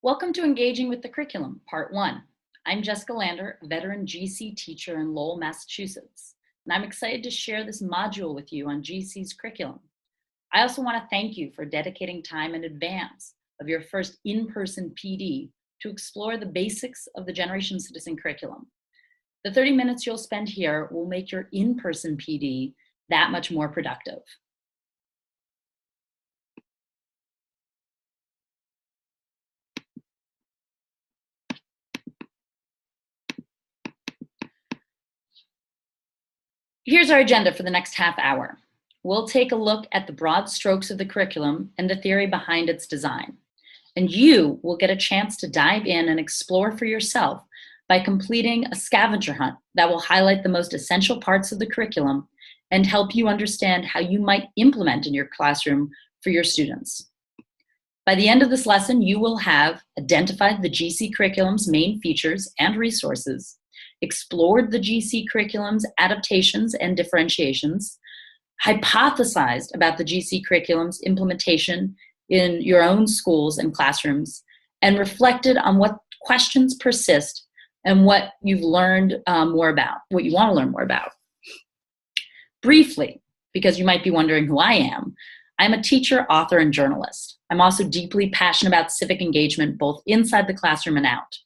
Welcome to Engaging with the Curriculum, Part 1. I'm Jessica Lander, a veteran GC teacher in Lowell, Massachusetts, and I'm excited to share this module with you on GC's curriculum. I also want to thank you for dedicating time in advance of your first in-person PD to explore the basics of the Generation Citizen curriculum. The 30 minutes you'll spend here will make your in-person PD that much more productive. Here's our agenda for the next half hour. We'll take a look at the broad strokes of the curriculum and the theory behind its design. And you will get a chance to dive in and explore for yourself by completing a scavenger hunt that will highlight the most essential parts of the curriculum and help you understand how you might implement in your classroom for your students. By the end of this lesson, you will have identified the GC curriculum's main features and resources, explored the GC curriculum's adaptations and differentiations, hypothesized about the GC curriculum's implementation in your own schools and classrooms, and reflected on what questions persist and what you've learned more about, what you want to learn more about. Briefly, because you might be wondering who I am, I'm a teacher, author, and journalist. I'm also deeply passionate about civic engagement, both inside the classroom and out.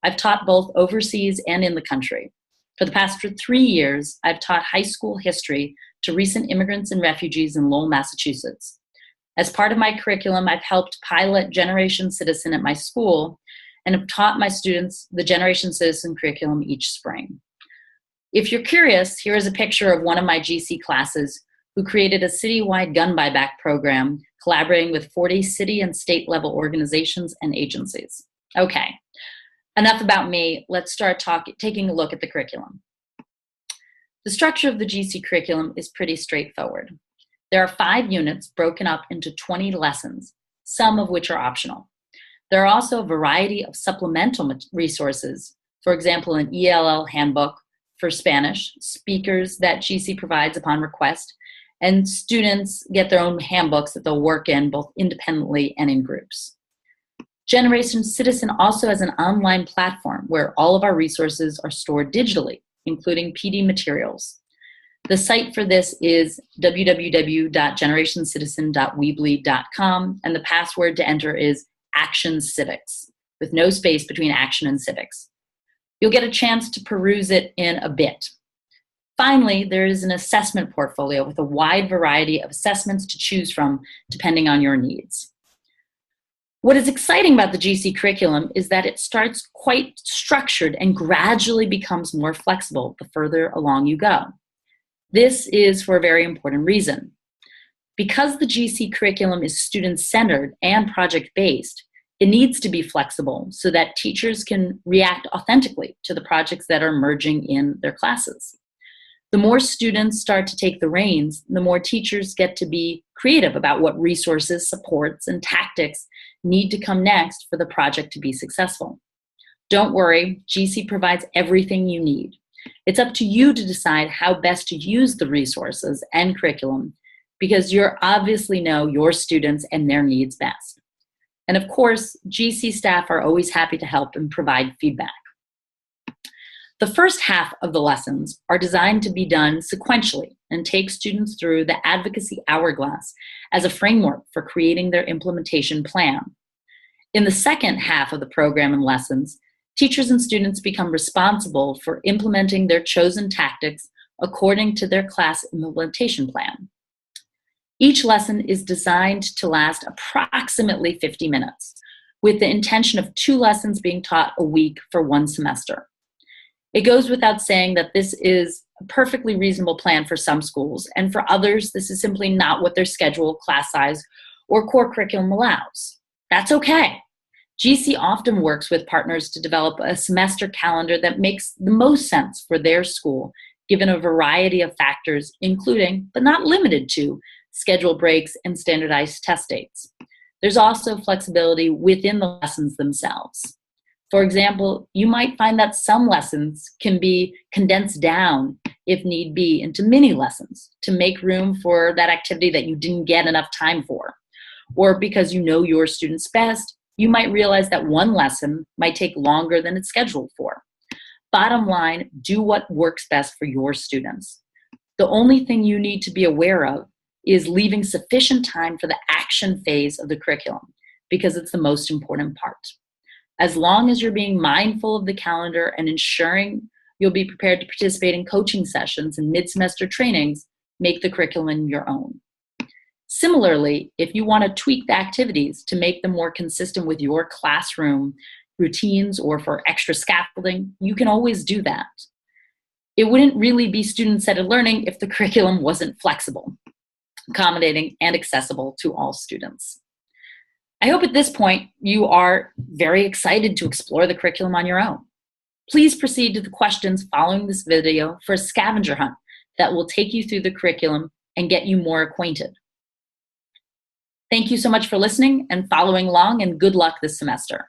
I've taught both overseas and in the country. For the past 3 years, I've taught high school history to recent immigrants and refugees in Lowell, Massachusetts. As part of my curriculum, I've helped pilot Generation Citizen at my school and have taught my students the Generation Citizen curriculum each spring. If you're curious, here is a picture of one of my GC classes who created a citywide gun buyback program collaborating with 40 city and state level organizations and agencies. Okay. Enough about me. Let's start taking a look at the curriculum. The structure of the GC curriculum is pretty straightforward. There are 5 units broken up into 20 lessons, some of which are optional. There are also a variety of supplemental resources, for example, an ELL handbook for Spanish, speakers that GC provides upon request, and students get their own handbooks that they'll work in both independently and in groups. Generation Citizen also has an online platform where all of our resources are stored digitally, including PD materials. The site for this is www.generationcitizen.weebly.com, and the password to enter is Action Civics, with no space between action and civics. You'll get a chance to peruse it in a bit. Finally, there is an assessment portfolio with a wide variety of assessments to choose from depending on your needs. What is exciting about the GC curriculum is that it starts quite structured and gradually becomes more flexible the further along you go. This is for a very important reason. Because the GC curriculum is student-centered and project-based, it needs to be flexible so that teachers can react authentically to the projects that are emerging in their classes. The more students start to take the reins, the more teachers get to be creative about what resources, supports, and tactics need to come next for the project to be successful. Don't worry, GC provides everything you need. It's up to you to decide how best to use the resources and curriculum because you obviously know your students and their needs best. And of course, GC staff are always happy to help and provide feedback. The first half of the lessons are designed to be done sequentially and take students through the advocacy hourglass as a framework for creating their implementation plan. In the second half of the program and lessons, teachers and students become responsible for implementing their chosen tactics according to their class implementation plan. Each lesson is designed to last approximately 50 minutes, with the intention of 2 lessons being taught a week for 1 semester. It goes without saying that this is a perfectly reasonable plan for some schools, and for others, this is simply not what their schedule, class size, or core curriculum allows. That's okay. GC often works with partners to develop a semester calendar that makes the most sense for their school, given a variety of factors, including, but not limited to, schedule breaks and standardized test dates. There's also flexibility within the lessons themselves. For example, you might find that some lessons can be condensed down, if need be, into mini lessons to make room for that activity that you didn't get enough time for. Or because you know your students best, you might realize that one lesson might take longer than it's scheduled for. Bottom line, do what works best for your students. The only thing you need to be aware of is leaving sufficient time for the action phase of the curriculum, because it's the most important part. As long as you're being mindful of the calendar and ensuring you'll be prepared to participate in coaching sessions and mid-semester trainings, make the curriculum your own. Similarly, if you want to tweak the activities to make them more consistent with your classroom routines or for extra scaffolding, you can always do that. It wouldn't really be student-centered learning if the curriculum wasn't flexible, accommodating, and accessible to all students. I hope at this point you are very excited to explore the curriculum on your own. Please proceed to the questions following this video for a scavenger hunt that will take you through the curriculum and get you more acquainted. Thank you so much for listening and following along, and good luck this semester.